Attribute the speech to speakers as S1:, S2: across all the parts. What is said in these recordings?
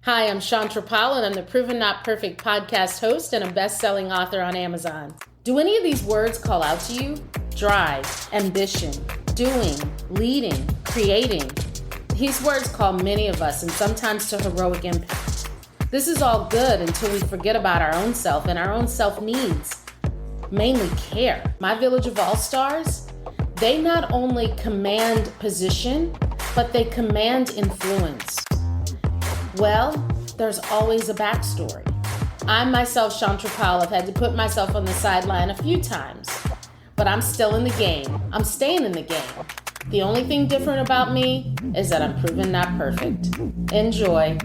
S1: Hi, I'm Chantra Powell, and I'm the Proven Not Perfect podcast host and a best-selling author on Amazon. Do any of these words call out to you? Drive, ambition, doing, leading, creating. These words call many of us, and sometimes to heroic impact. This is all good until we forget about our own self and our own self needs, mainly care. My Village of All-Stars, they not only command position, but they command influence. Well, there's always a backstory. I myself, Chantra Powell, have had to put myself on the sideline a few times, but I'm still in the game. I'm staying in the game. The only thing different about me is that I'm proven not perfect. Enjoy.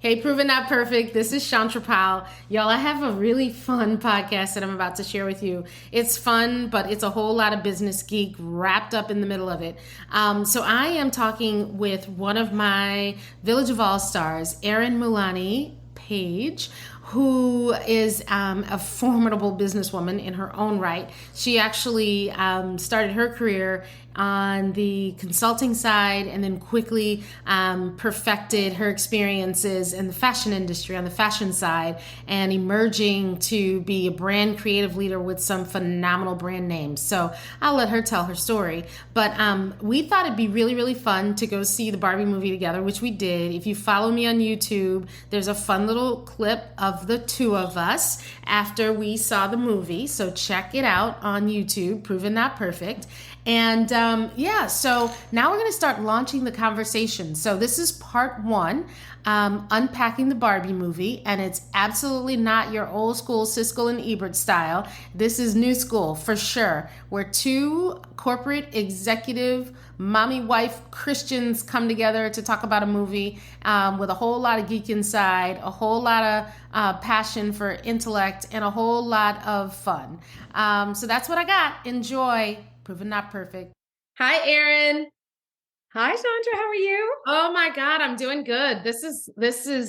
S1: Hey, Proven Not Perfect. This is Chantra Powell. Y'all, I have a really fun podcast that I'm about to share with you. It's fun, but it's a whole lot of business geek wrapped up in the middle of it. So I am talking with one of my Village of All-Stars, Erin Mullaney, who is a formidable businesswoman in her own right. She actually started her career on the consulting side and then quickly perfected her experiences in the fashion industry on the fashion side and emerging to be a brand creative leader with some phenomenal brand names. So I'll let her tell her story. But we thought it'd be really, really fun to go see the Barbie movie together, which we did. If you follow me on YouTube, there's a fun little clip of the two of us after we saw the movie. So check it out on YouTube, Proven Not Perfect. And so now we're going to start launching the conversation. So this is part one, unpacking the Barbie movie, and it's absolutely not your old school Siskel and Ebert style. This is new school for sure, where two corporate executive mommy wife Christians come together to talk about a movie with a whole lot of geek inside, a whole lot of passion for intellect, and a whole lot of fun. So that's what I got. Enjoy. Proven Not Perfect. Hi, Erin.
S2: Hi, Chantra. How are you?
S1: Oh my God, I'm doing good. This is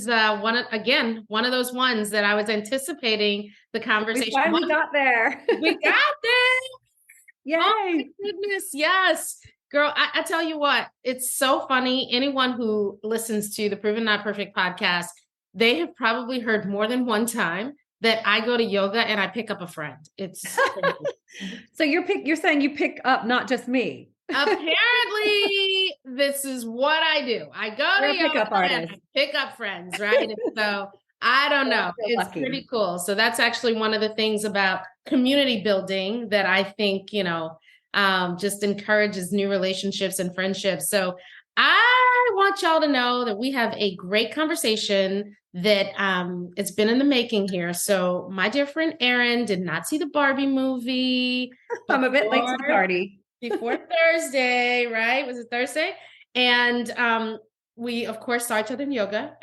S1: one of those ones that I was anticipating the conversation.
S2: We finally got there.
S1: We got there.
S2: Yay.
S1: Oh my goodness. Yes. Girl, I tell you what, it's so funny. Anyone who listens to the Proven Not Perfect podcast, they have probably heard more than one time that I go to yoga and I pick up a friend. It's
S2: so you're saying you pick up not just me.
S1: Apparently, this is what I do. I go to yoga and I pick up friends, right? So I don't know. It's lucky. Pretty cool. So that's actually one of the things about community building that I think, just encourages new relationships and friendships. So I want y'all to know that we have a great conversation that it's been in the making here. So my dear friend Erin did not see the Barbie movie.
S2: I'm a bit late to the party.
S1: Before Thursday, right? Was it Thursday? And we, of course, saw each other in yoga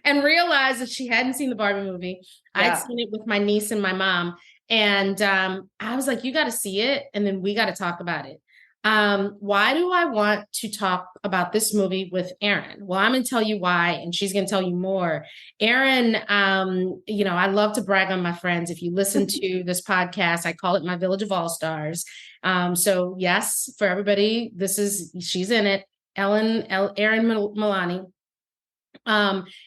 S1: and realized that she hadn't seen the Barbie movie. Yeah. I'd seen it with my niece and my mom. And I was like, you got to see it. And then we got to talk about it. Why do I want to talk about this movie with Erin? Well, I'm going to tell you why, and she's going to tell you more. Erin, I love to brag on my friends. If you listen to this podcast, I call it my Village of All-Stars. So yes, for everybody, she's in it. Erin Mullaney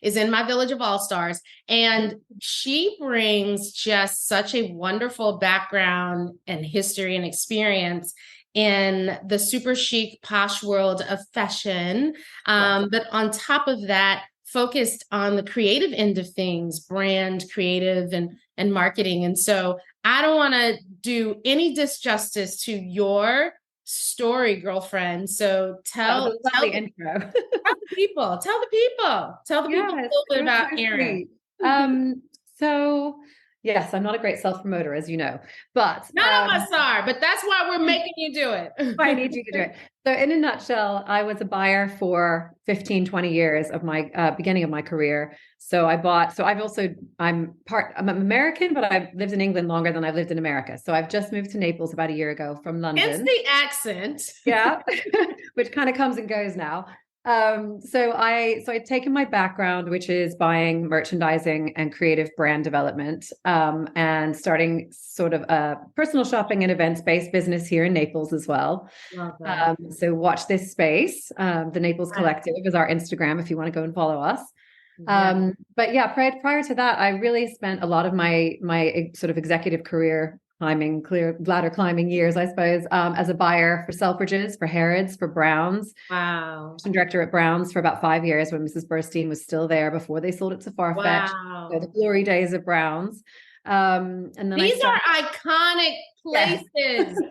S1: is in my Village of All-Stars, and she brings just such a wonderful background and history and experience in the super chic, posh world of fashion. But on top of that, focused on the creative end of things, brand, creative, and marketing. And so I don't want to do any disjustice to your story, girlfriend. So tell the intro. Tell the people a little bit about Erin.
S2: So yes, I'm not a great self-promoter, as you know, but
S1: none of us are, but that's why we're making you do it.
S2: I need you to do it. So in a nutshell, I was a buyer for 15, 20 years of my beginning of my career. I'm American, but I've lived in England longer than I've lived in America. So I've just moved to Naples about a year ago from London.
S1: It's the accent.
S2: Yeah, which kind of comes and goes now. I'd taken my background, which is buying, merchandising, and creative brand development, and starting sort of a personal shopping and events-based business here in Naples as well.
S1: Love that.
S2: So watch this space. The Naples Collective is our Instagram if you want to go and follow us.
S1: Yeah.
S2: But yeah, prior to that, I really spent a lot of my sort of executive career clear ladder climbing years, I suppose, as a buyer for Selfridges, for Harrods, for Browns.
S1: Wow.
S2: And director at Browns for about 5 years when Mrs. Burstein was still there before they sold it to Farfetch. So the
S1: Wow.
S2: glory days of Browns. And then I
S1: These
S2: started.
S1: are iconic
S2: Yes.
S1: places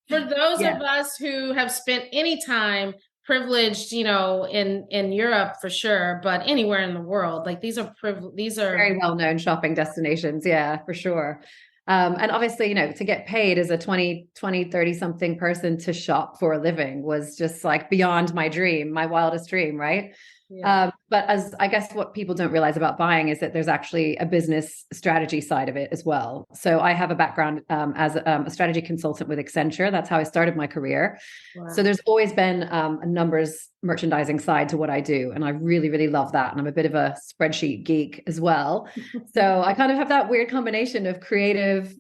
S1: for those of
S2: Yes.
S1: us who have spent any time privileged, in Europe for sure, but anywhere in the world. Like these are
S2: Very well-known shopping destinations. Yeah, for sure. And obviously, to get paid as a 30 something person to shop for a living was just like beyond my dream, my wildest dream, right?
S1: yeah.
S2: But as I guess what people don't realize about buying is that there's actually a business strategy side of it as well. So I have a background as a strategy consultant with Accenture. That's how I started my career. So
S1: Wow.
S2: there's always been a numbers merchandising side to what I do. And I really, really love that. And I'm a bit of a spreadsheet geek as well. So I kind of have that weird combination of creative,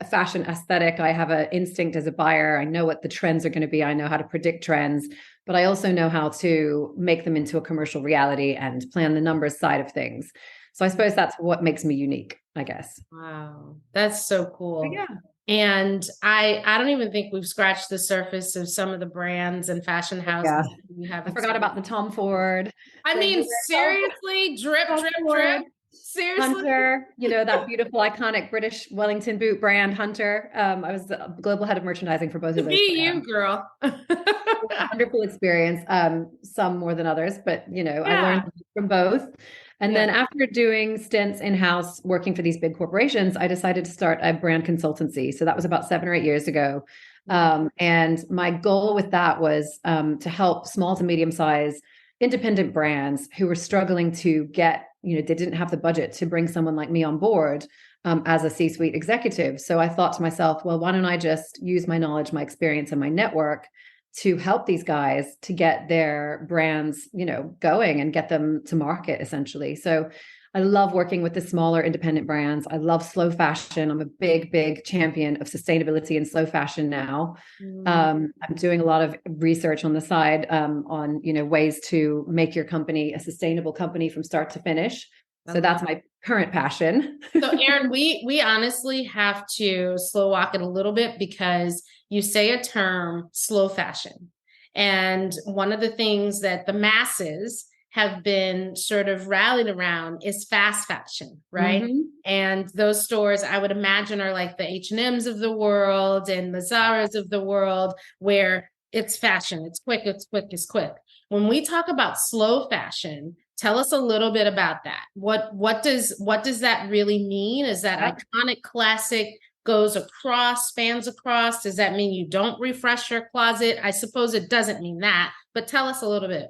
S2: fashion aesthetic. I have an instinct as a buyer. I know what the trends are going to be. I know how to predict trends, but I also know how to make them into a commercial reality and plan the numbers side of things. So I suppose that's what makes me unique, I guess.
S1: Wow. That's so
S2: But
S1: cool.
S2: yeah.
S1: And I don't even think we've scratched the surface of some of the brands and fashion
S2: Yeah.
S1: houses you have
S2: I forgot
S1: exposed.
S2: about the Tom Ford.
S1: I mean, seriously, drip,
S2: Tom
S1: drip, drip.
S2: Ford.
S1: Seriously.
S2: Hunter, that beautiful, iconic British Wellington boot brand, Hunter. I was the global head of merchandising for both
S1: To
S2: of those
S1: be you,
S2: brands.
S1: girl.
S2: Wonderful experience, some more than others, but I
S1: Yeah.
S2: learned from both. And
S1: Yeah.
S2: then after doing stints in-house working for these big corporations, I decided to start a brand consultancy. So that was about 7 or 8 years ago. And my goal with that was to help small to medium-sized independent brands who were struggling to get, they didn't have the budget to bring someone like me on board as a C-suite executive. So I thought to myself, well, why don't I just use my knowledge, my experience, and my network to help these guys to get their brands, going and get them to market essentially. So I love working with the smaller independent brands. I love slow fashion. I'm a big, big champion of sustainability in slow fashion now. I'm doing a lot of research on the side on, ways to make your company a sustainable company from start to finish. So that's my current passion.
S1: So Erin, we honestly have to slow walk it a little bit because you say a term, slow fashion. And one of the things that the masses have been sort of rallied around is fast fashion, right?
S2: Mm-hmm.
S1: And those stores, I would imagine, are like the H&Ms of the world and the Zaras of the world, where it's fashion, it's quick, it's quick, it's quick. When we talk about slow fashion, tell us a little bit about that. What does that really mean? Is that iconic classic goes across, spans across? Does that mean you don't refresh your closet? I suppose it doesn't mean that, but tell us a little bit.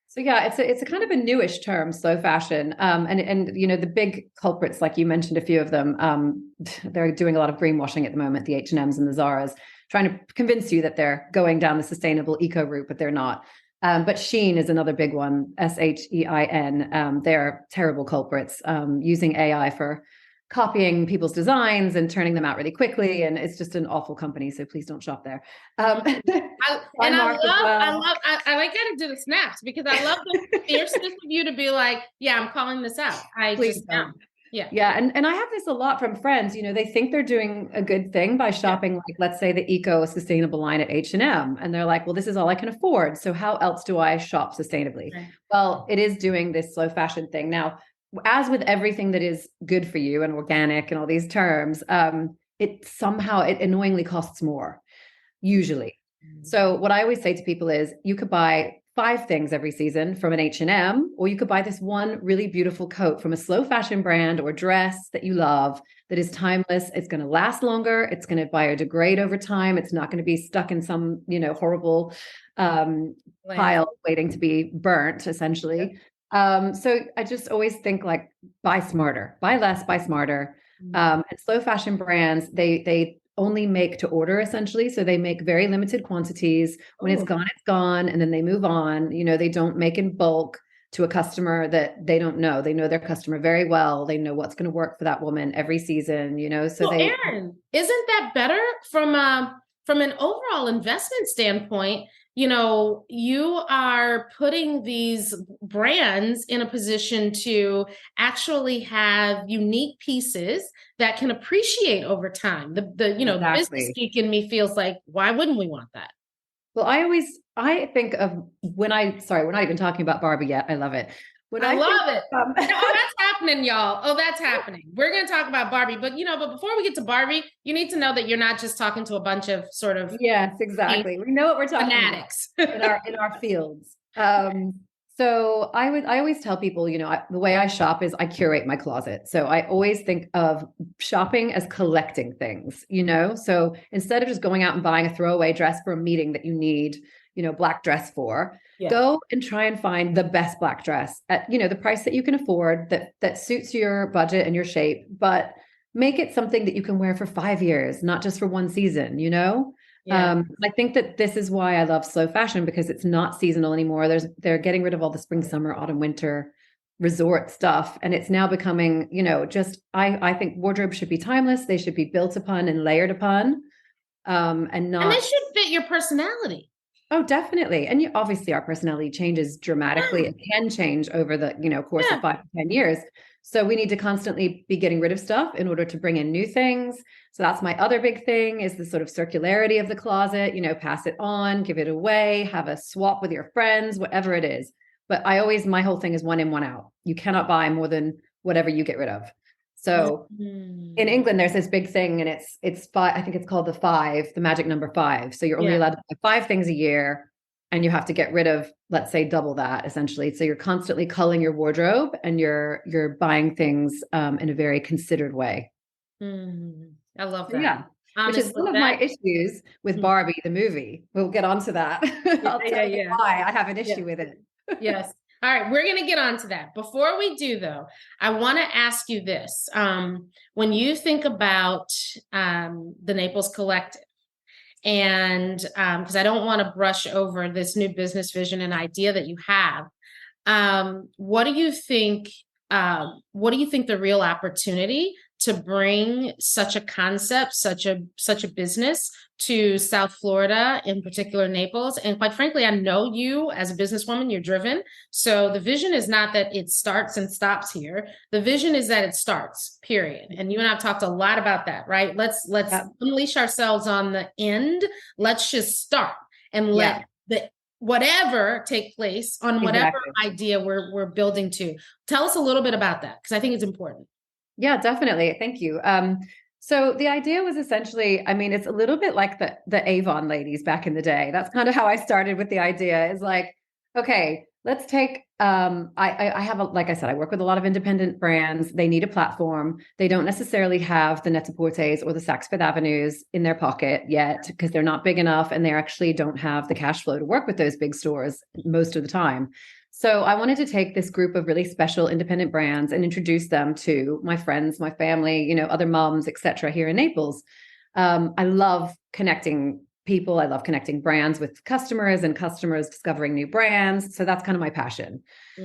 S2: So yeah, it's a kind of a newish term, slow fashion, and the big culprits, like you mentioned, a few of them, they're doing a lot of greenwashing at the moment. The H&Ms and the Zaras, trying to convince you that they're going down the sustainable eco route, but they're not. But Shein is another big one, SHEIN. They're terrible culprits, using AI for copying people's designs and turning them out really quickly. And it's just an awful company. So please don't shop there.
S1: I like how to do the snaps because I love the fierceness of you to be like, yeah, I'm calling this out.
S2: Please don't.
S1: Yeah.
S2: Yeah. And I have this a lot from friends, they think they're doing a good thing by shopping, like, let's say the eco sustainable line at H&M. And they're like, well, this is all I can afford. So how else do I shop sustainably?
S1: Right.
S2: Well, it is doing this slow fashion thing. Now, as with everything that is good for you and organic and all these terms, it annoyingly costs more, usually. So what I always say to people is you could buy 5 things every season from an H&M, or you could buy this one really beautiful coat from a slow fashion brand or dress that you love that is timeless. It's going to last longer. It's going to biodegrade over time. It's not going to be stuck in some, horrible pile waiting to be burnt, essentially. So I just always think, like, buy smarter, buy less, buy smarter. And slow fashion brands, they only make to order essentially. So they make very limited quantities. When it's gone, and then they move on. They don't make in bulk to a customer that they don't know. They know their customer very well. They know what's going to work for that woman every season, so
S1: Erin, isn't that better from an overall investment standpoint? You are putting these brands in a position to actually have unique pieces that can appreciate over time. The
S2: Exactly.
S1: business geek in me feels like, why wouldn't we want that?
S2: Well, I think of we're not even talking about Barbie yet. I love it.
S1: I love it. Oh, that's happening, y'all. Oh, that's happening. We're going to talk about Barbie, but before we get to Barbie, you need to know that you're not just talking to a bunch of sort of
S2: yes, exactly. We know what we're talking
S1: fanatics
S2: about in our fields. So I always tell people, the way I shop is I curate my closet. So I always think of shopping as collecting things, So instead of just going out and buying a throwaway dress for a meeting that you need, black dress for, go and try and find the best black dress at, the price that you can afford that suits your budget and your shape, but make it something that you can wear for 5 years, not just for one season, I think that this is why I love slow fashion, because it's not seasonal anymore. They're getting rid of all the spring, summer, autumn, winter resort stuff. And it's now becoming, I think wardrobe should be timeless. They should be built upon and layered upon. And
S1: they should fit your personality.
S2: Oh, definitely. And obviously our personality changes dramatically. It can change over the, course of 5 to 10 years. So we need to constantly be getting rid of stuff in order to bring in new things. So that's my other big thing, is the sort of circularity of the closet, pass it on, give it away, have a swap with your friends, whatever it is. But my whole thing is one in, one out. You cannot buy more than whatever you get rid of. So in England, there's this big thing, and it's five. I think it's called the magic number 5. So you're only allowed to buy 5 things a year, and you have to get rid of, let's say, double that essentially. So you're constantly culling your wardrobe, and you're buying things in a very considered way.
S1: I love that.
S2: Yeah. Honestly, which is one of my issues with Barbie, the movie. We'll get onto that. I'll tell you why I have an issue with it.
S1: Yes. All right. We're going to get on to that. Before we do, though, I want to ask you this. When you think about the Naples Collective, and because I don't want to brush over this new business vision and idea that you have, what do you think the real opportunity to bring such a concept, such a business to South Florida, in particular Naples? And quite frankly, I know you as a businesswoman, you're driven. So the vision is not that it starts and stops here. The vision is that it starts, period. And you and I've talked a lot about that, right? Let's unleash ourselves on the end. Let's just start and let the whatever take place on whatever idea we're building to. Tell us a little bit about that, because I think it's important.
S2: Yeah, definitely. Thank you. So the idea was essentially, it's a little bit like the Avon ladies back in the day. That's kind of how I started with the idea, is like, okay, let's take, I have, like I said, I work with a lot of independent brands. They need a platform. They don't necessarily have the Net-a-Porters or the Saks Fifth Avenues in their pocket yet, because they're not big enough, and they actually don't have the cash flow to work with those big stores most of the time. So I wanted to take this group of really special independent brands and introduce them to my friends, my family, other moms, et cetera, here in Naples. I love connecting people. I love connecting brands with customers, and customers discovering new brands. So that's kind of my passion.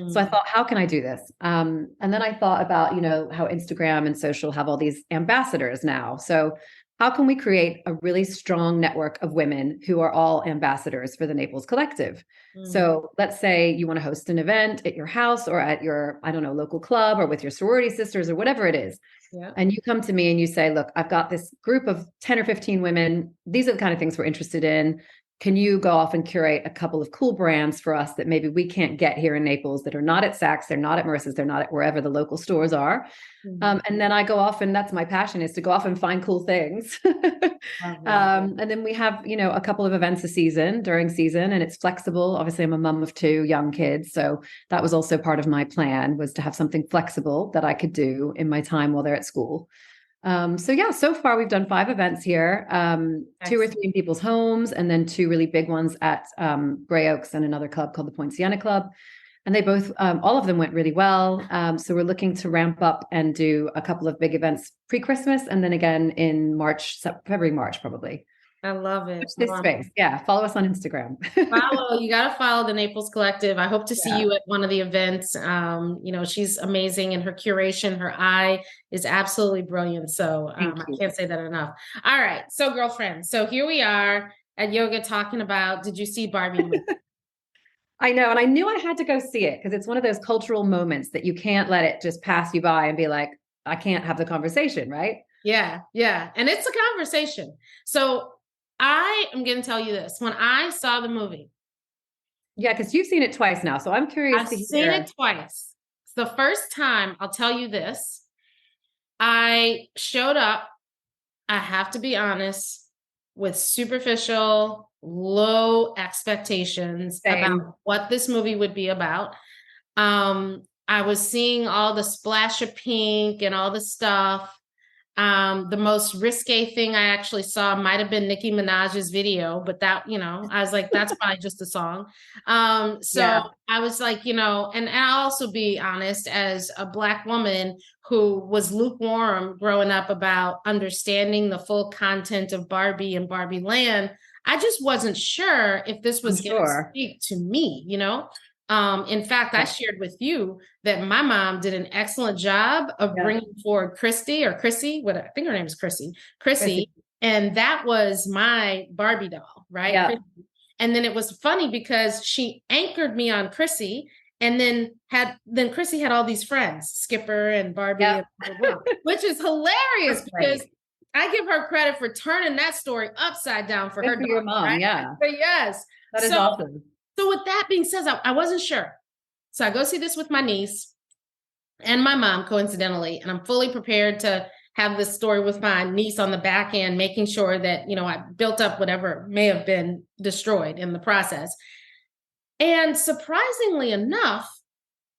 S2: So I thought, how can I do this? And then I thought about, how Instagram and social have all these ambassadors now. So how can we create a really strong network of women who are all ambassadors for the Naples Collective? So let's say you want to host an event at your house or at your, local club, or with your sorority sisters or whatever it is. Yeah. And you come to me and you say, look, I've got this group of 10 or 15 women. These are the kind of things we're interested in. Can you go off and curate a couple of cool brands for us that maybe we can't get here in Naples, that are not at Saks, they're not at Marissa's, they're not at wherever the local stores are? And then I go off, and that's my passion, is to go off and find cool things. And then we have, a couple of events during season, and it's flexible. Obviously, I'm a mom of 2 young kids. So that was also part of my plan, was to have something flexible that I could do in my time while they're at school. So far we've done 5 events here, 2 or 3 in people's homes, and then 2 really big ones at Gray Oaks and another club called the Point Siena Club. And they both, all of them went really well. So we're looking to ramp up and do a couple of big events pre-Christmas, and then again in March, February, March, probably.
S1: I love
S2: Watch
S1: it.
S2: this space. Yeah. Follow us on Instagram.
S1: You got to follow the Naples Collective. I hope to see
S2: Yeah.
S1: you at one of the events. She's amazing, and her curation, her eye is absolutely brilliant. So I can't say that enough. All right. So girlfriend, so here we are at yoga talking about, did you see Barbie?
S2: I know. And I knew I had to go see it because it's one of those cultural moments that you can't let it just pass you by and be like, I can't have the conversation, right?
S1: Yeah. Yeah. And it's a conversation. So I am going to tell you this. When I saw the movie,
S2: yeah, because you've seen it twice now. So I'm curious
S1: I've
S2: to hear.
S1: seen it twice. The first time, I'll tell you this, I showed up, I have to be honest, with superficial, low expectations about what this movie would be about. I was seeing all the splash of pink and all the stuff. The most risque thing I actually saw might have been Nicki Minaj's video, but that, I was like, that's probably just a song. So I was like, and I'll also be honest, as a Black woman who was lukewarm growing up about understanding the full content of Barbie and Barbie Land, I just wasn't sure if this was going to speak to me, In fact, I shared with you that my mom did an excellent job of bringing forward Chrissy, what I think her name is Chrissy. And that was my Barbie doll, right?
S2: Yeah.
S1: And then it was funny because she anchored me on Chrissy, and then Chrissy had all these friends, Skipper and Barbie, and blah, blah, blah, which is hilarious because I give her credit for turning that story upside down for her.
S2: For your mom,
S1: right?
S2: yeah.
S1: But yes.
S2: That is awesome.
S1: So with that being said, I wasn't sure. So I go see this with my niece and my mom, coincidentally, and I'm fully prepared to have this story with my niece on the back end, making sure that, I built up whatever may have been destroyed in the process. And surprisingly enough,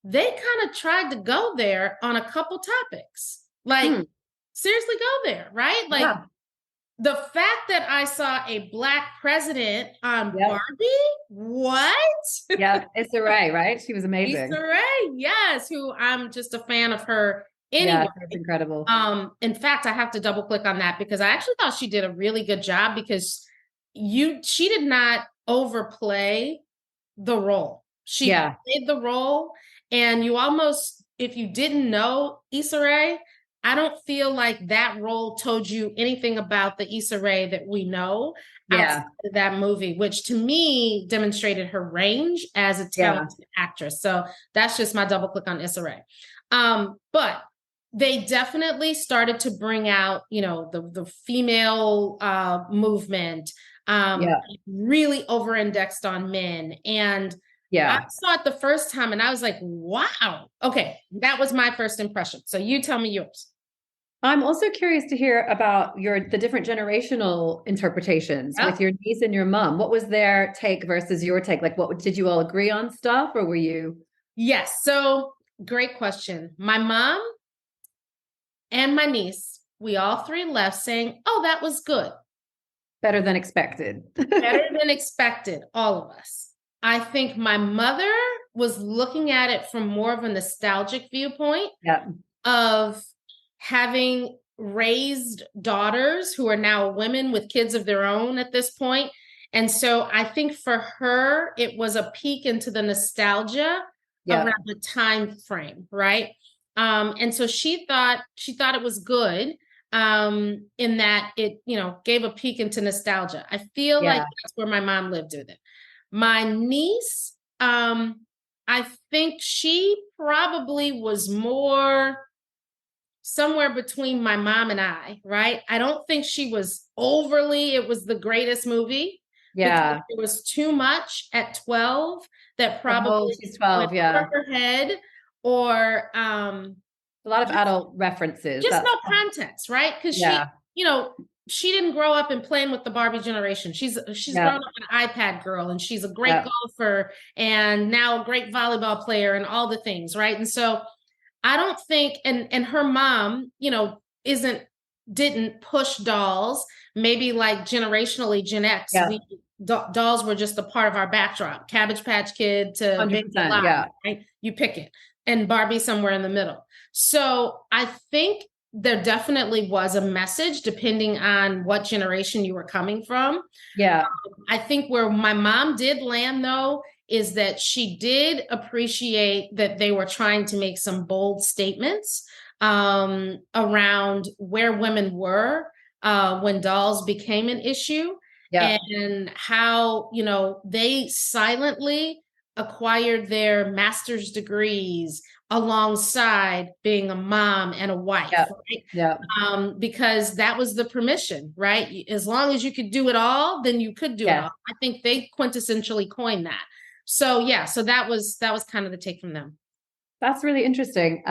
S1: they kind of tried to go there on a couple topics. Like, seriously, go there, right? Like, the fact that I saw a Black president on Barbie, what?
S2: Yeah, Issa Rae, right? She was amazing.
S1: Issa Rae, yes, who I'm just a fan of her anyway.
S2: Yeah, it's incredible.
S1: In fact, I have to double click on that because I actually thought she did a really good job because she did not overplay the role. She played the role, and you almost, if you didn't know Issa Rae, I don't feel like that role told you anything about the Issa Rae that we know outside of that movie, which to me demonstrated her range as a talented actress. So that's just my double click on Issa Rae. But they definitely started to bring out, the female movement, really over-indexed on men. And I saw it the first time and I was like, wow. Okay. That was my first impression. So you tell me yours.
S2: I'm also curious to hear about the different generational interpretations with your niece and your mom. What was their take versus your take? Like, did you all agree on stuff, or were you?
S1: Yes. So great question. My mom and my niece, we all three left saying, oh, that was good.
S2: Better than expected.
S1: Better than expected, all of us. I think my mother was looking at it from more of a nostalgic viewpoint of having raised daughters who are now women with kids of their own at this point. And so I think for her, it was a peek into the nostalgia around the time frame, right? And so she thought it was good in that it, gave a peek into nostalgia. I feel like that's where my mom lived with it. My niece, I think she probably was more somewhere between my mom and I, right? I don't think she was it was the greatest movie. Yeah. It was too much at 12 that probably
S2: she's 12,
S1: went over her head, or
S2: a lot of adult references.
S1: Just no context, right? Because she didn't grow up and playing with the Barbie generation. She's grown up an iPad girl, and she's a great golfer and now a great volleyball player and all the things, right? And so I don't think, and her mom, didn't push dolls, maybe like generationally Gen X, we dolls were just a part of our backdrop. Cabbage Patch Kid to Baby
S2: 100%,
S1: Alive,
S2: yeah.
S1: right? You pick it. And Barbie somewhere in the middle. So I think there definitely was a message depending on what generation you were coming from.
S2: Yeah.
S1: I think where my mom did land, though, is that she did appreciate that they were trying to make some bold statements around where women were when dolls became an issue,
S2: Yeah.
S1: and how, you know, they silently acquired their master's degrees alongside being a mom and a wife,
S2: Yeah.
S1: right?
S2: Yeah.
S1: Because that was the permission, right? As long as you could do it all, then you could do it all. I think they quintessentially coined that. So yeah, so that was kind of the take from them.
S2: That's really interesting,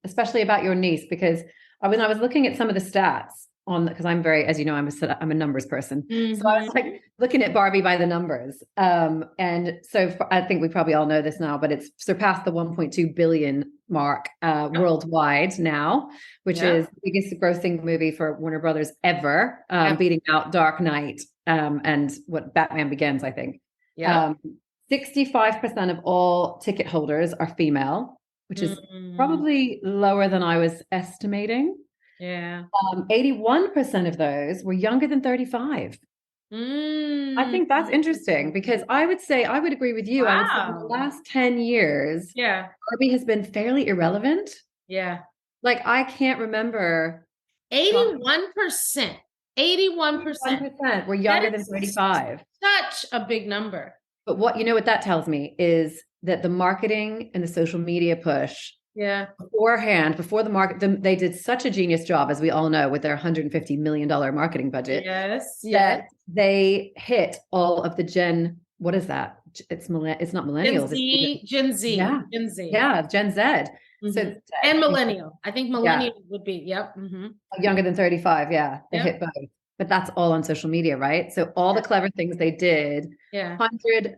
S2: especially about your niece, because when I was looking at some of the stats on, because I'm very, as you know, I'm a numbers person. So I was like looking at Barbie by the numbers. And so I think we probably all know this now, but it's surpassed the 1.2 billion mark worldwide now, which is the biggest grossing movie for Warner Brothers ever, beating out Dark Knight and what Batman Begins, I think. 65% of all ticket holders are female, which is probably lower than I was estimating. 81% of those were younger than 35. I think that's interesting because I would agree with you. I would say in the last 10 years, Barbie has been fairly irrelevant. Like I can't remember.
S1: 81%. 81%
S2: were younger than 35.
S1: Such a big number.
S2: But what that tells me is that the marketing and the social media push beforehand, before the market, they did such a genius job, as we all know, with their $150 million marketing budget. That they hit all of the what is that? It's not millennials.
S1: Gen Z.
S2: Yeah.
S1: Gen Z.
S2: Yeah, Gen Z. So,
S1: and millennial. I think millennial would be,
S2: younger than 35. They hit both. But that's all on social media, right? So all the clever things they did, 100+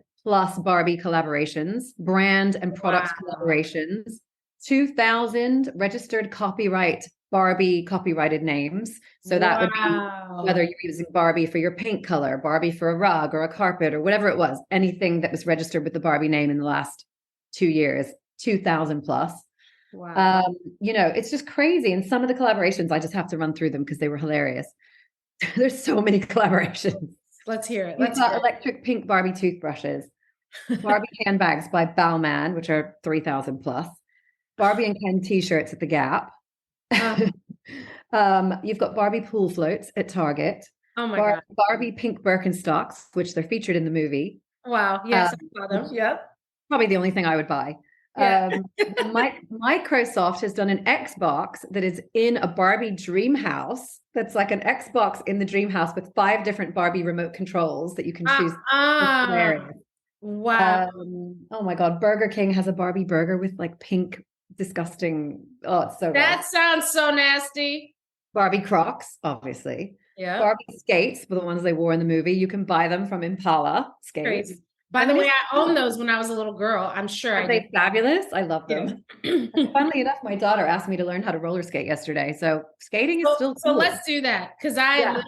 S2: Barbie collaborations, brand and product collaborations, 2,000 registered copyright Barbie copyrighted names. So that would be whether you're using Barbie for your paint color, Barbie for a rug or a carpet or whatever it was, anything that was registered with the Barbie name in the last 2 years, 2,000+. It's just crazy. And some of the collaborations, I just have to run through them because they were hilarious. There's so many collaborations.
S1: Let's hear it.
S2: Electric pink Barbie toothbrushes, Barbie handbags by Bauman, which are 3,000+. Barbie and Ken t-shirts at the Gap. You've got Barbie pool floats at Target.
S1: Oh my God.
S2: Barbie pink Birkenstocks, which they're featured in the movie.
S1: Wow. Yes, I saw them. Yep.
S2: Probably the only thing I would buy. Microsoft has done an Xbox that is in a Barbie dream house. That's like an Xbox in the dream house with 5 different Barbie remote controls that you can choose.
S1: Wow.
S2: Oh my God. Burger King has a Barbie burger with like pink, disgusting. Oh, it's so
S1: that
S2: gross.
S1: sounds so nasty.
S2: Barbie Crocs, obviously.
S1: Yeah.
S2: Barbie skates were the ones they wore in the movie. You can buy them from Impala skates.
S1: Crazy. By the way, I owned those when I was a little girl. I'm sure
S2: Are they fabulous? I love them. Funnily enough, my daughter asked me to learn how to roller skate yesterday. So skating is still cool.
S1: So let's do that. Because I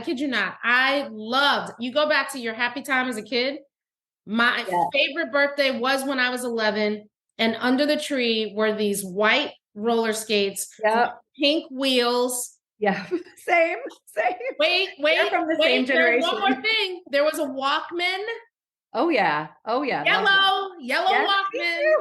S1: kid you not, I loved, you go back to your happy time as a kid. My favorite birthday was when I was 11, and under the tree were these white roller skates, pink wheels.
S2: Yeah, same.
S1: Wait,
S2: from the same generation.
S1: One more thing. There was a Walkman.
S2: Oh yeah.
S1: Yellow Walkman.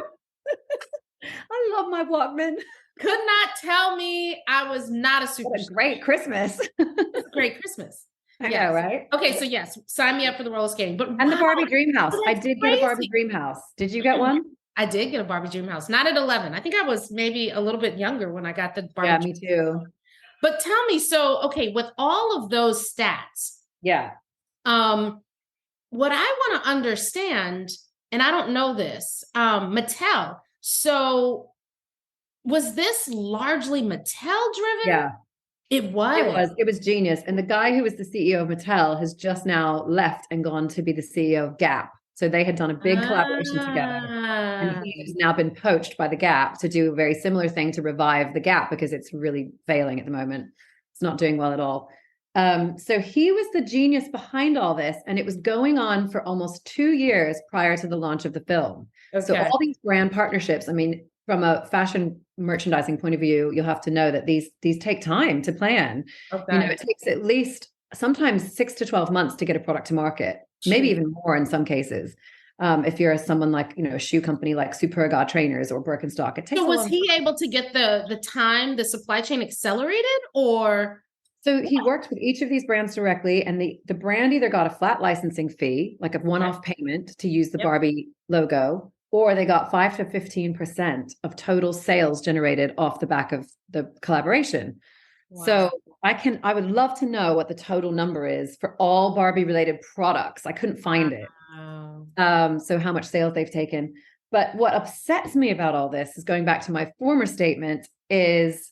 S2: I love my Walkman.
S1: Could not tell me I was not a superstar.
S2: What a great Christmas.
S1: It's a great Christmas.
S2: I know, right?
S1: Okay, so yes, sign me up for the roller skating.
S2: And the Barbie dream house. I did get a Barbie dream house. Did you get one?
S1: I did get a Barbie dream house. Not at 11. I think I was maybe a little bit younger when I got the Barbie.
S2: Yeah, me too.
S1: But tell me, so okay, with all of those stats, what I want to understand, and I don't know this, Mattel. So was this largely Mattel driven?
S2: Yeah.
S1: It was.
S2: It was genius. And the guy who was the CEO of Mattel has just now left and gone to be the CEO of Gap. So they had done a big collaboration together. And he's now been poached by the Gap to do a very similar thing to revive the Gap because it's really failing at the moment. It's not doing well at all. So he was the genius behind all this, and it was going on for almost 2 years prior to the launch of the film. So
S1: Okay.
S2: all these brand partnerships, I mean, from a fashion merchandising point of view, you'll have to know that these take time to plan. You know,
S1: Okay.
S2: it takes at least sometimes 6 to 12 months to get a product to market, maybe
S1: Gee.
S2: even more in some cases. If you're someone like, you know, a shoe company like Superga Trainers or Birkenstock, it takes
S1: So
S2: a
S1: was
S2: long
S1: he
S2: time.
S1: able to get the supply chain accelerated or?
S2: So he worked with each of these brands directly, and the brand either got a flat licensing fee, like a
S1: Okay.
S2: one-off payment to use the
S1: Yep.
S2: Barbie logo, or they got 5 to 15% of total sales generated off the back of the collaboration.
S1: Wow.
S2: So I would love to know what the total number is for all Barbie related products. I couldn't find it.
S1: Wow.
S2: So how much sales they've taken. But what upsets me about all this is going back to my former statement is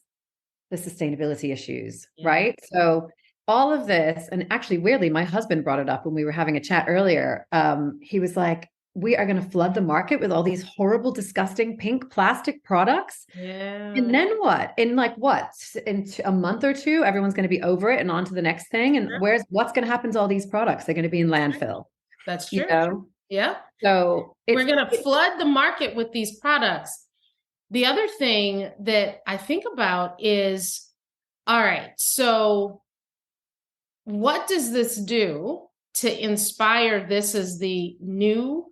S2: the sustainability issues,
S1: Yeah.
S2: right? So all of this, and actually weirdly, my husband brought it up when we were having a chat earlier. He was like, we are going to flood the market with all these horrible, disgusting pink plastic products.
S1: Yeah.
S2: And then what? In like what? In a month or two, everyone's going to be over it and on to the next thing. And
S1: Sure.
S2: what's going to happen to all these products? They're going to be in landfill,
S1: That's
S2: you
S1: true.
S2: know?
S1: Yeah.
S2: So
S1: We're going to flood the market with these products. The other thing that I think about is, all right, so what does this do to inspire this as the new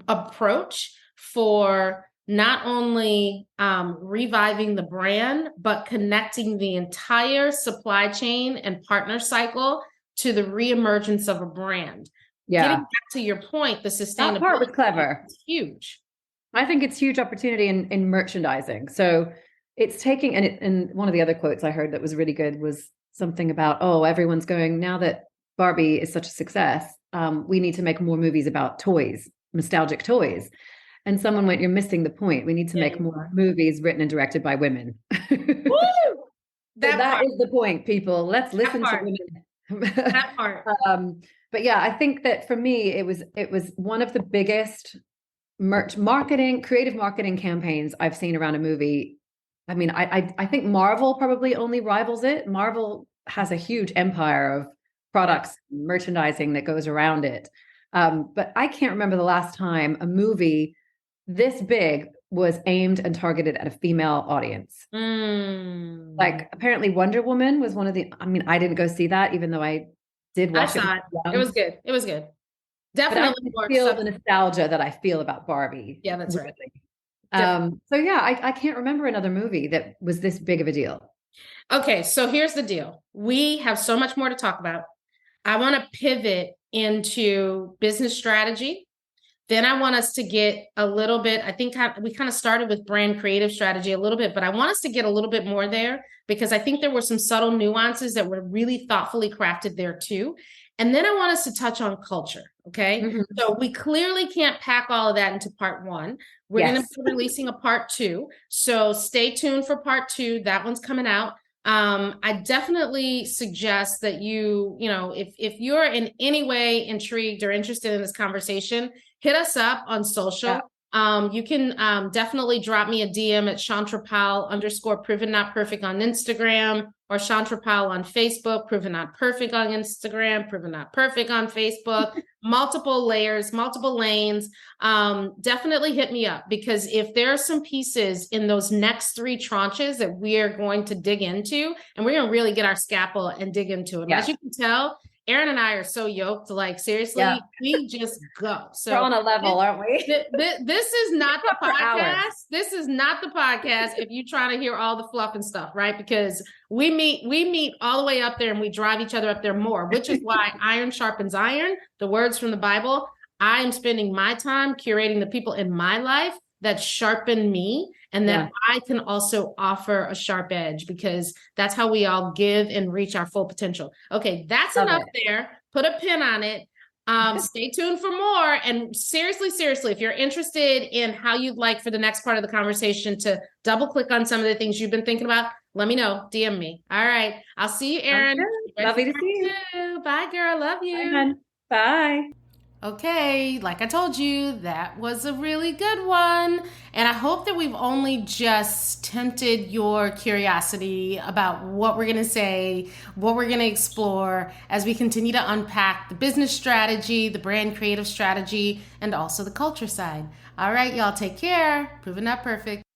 S1: approach for not only reviving the brand, but connecting the entire supply chain and partner cycle to the reemergence of a brand? Getting
S2: yeah,
S1: back to your point, the
S2: that part was
S1: sustainability
S2: clever.
S1: is huge.
S2: I think it's huge opportunity in merchandising. So it's taking, and one of the other quotes I heard that was really good was something about, oh, everyone's going, now that Barbie is such a success, we need to make more movies about toys, nostalgic toys. And someone went, you're missing the point. We need to
S1: Yeah,
S2: make
S1: you
S2: more
S1: are.
S2: movies written and directed by women.
S1: Woo!
S2: So
S1: That
S2: that
S1: part,
S2: is the point, people. Let's
S1: that
S2: listen to
S1: part,
S2: women.
S1: that part.
S2: But yeah, I think that for me, it was one of the biggest creative marketing campaigns I've seen around a movie. I mean, I think Marvel probably only rivals it. Marvel has a huge empire of
S1: Yeah.
S2: products, merchandising that goes around it. But I can't remember the last time a movie this big was aimed and targeted at a female audience.
S1: Mm.
S2: Like apparently Wonder Woman was one of the, I mean, I didn't go see that, even though I did
S1: I
S2: watch it when
S1: saw it.
S2: I was
S1: It was
S2: young.
S1: good. It was good.
S2: But I
S1: Definitely
S2: can
S1: more
S2: feel the
S1: acceptable.
S2: nostalgia that I feel about Barbie.
S1: Yeah, that's right.
S2: Really.
S1: Different.
S2: So yeah, I can't remember another movie that was this big of a deal.
S1: Okay, so here's the deal. We have so much more to talk about. I want to pivot into business strategy. Then I want us to get a little bit, I think we kind of started with brand creative strategy a little bit, but I want us to get a little bit more there because I think there were some subtle nuances that were really thoughtfully crafted there too. And then I want us to touch on culture. Okay.
S2: Mhm.
S1: So we clearly can't pack all of that into part one. We're going to
S2: Yes.
S1: be releasing a part two. So stay tuned for part two. That one's coming out. I definitely suggest that if you're in any way intrigued or interested in this conversation, hit us up on social.
S2: Yeah.
S1: You can definitely drop me a DM at _ProvenNotPerfect on Instagram or Chantrapal on Facebook, Proven Not Perfect on Instagram, Proven Not Perfect on Facebook, multiple layers, multiple lanes. Definitely hit me up because if there are some pieces in those next three tranches that we are going to dig into, and we're going to really get our scalpel and dig into it.
S2: Yeah.
S1: As you can tell, Erin and I are so yoked. Like seriously,
S2: Yeah.
S1: we just go.
S2: We're
S1: So
S2: on a level, aren't we?
S1: this is not the
S2: For hours.
S1: podcast. This is not the podcast if you're trying to hear all the fluff and stuff, right? Because we meet all the way up there and we drive each other up there more, which is why iron sharpens iron, the words from the Bible. I am spending my time curating the people in my life that sharpen me and that I can also offer a sharp edge because that's how we all give and reach our full potential. Okay, that's
S2: Love
S1: enough
S2: it.
S1: there. Put a pin on it. Stay tuned for more. And seriously, if you're interested in how you'd like for the next part of the conversation to double click on some of the things you've been thinking about, let me know. DM me. All right. I'll see you, Erin.
S2: Lovely to see you.
S1: Bye, girl. Love
S2: Bye,
S1: you.
S2: hon. Bye.
S1: Okay, like I told you, that was a really good one. And I hope that we've only just tempted your curiosity about what we're going to say, what we're going to explore as we continue to unpack the business strategy, the brand creative strategy, and also the culture side. All right, y'all, take care. Proven Not Perfect.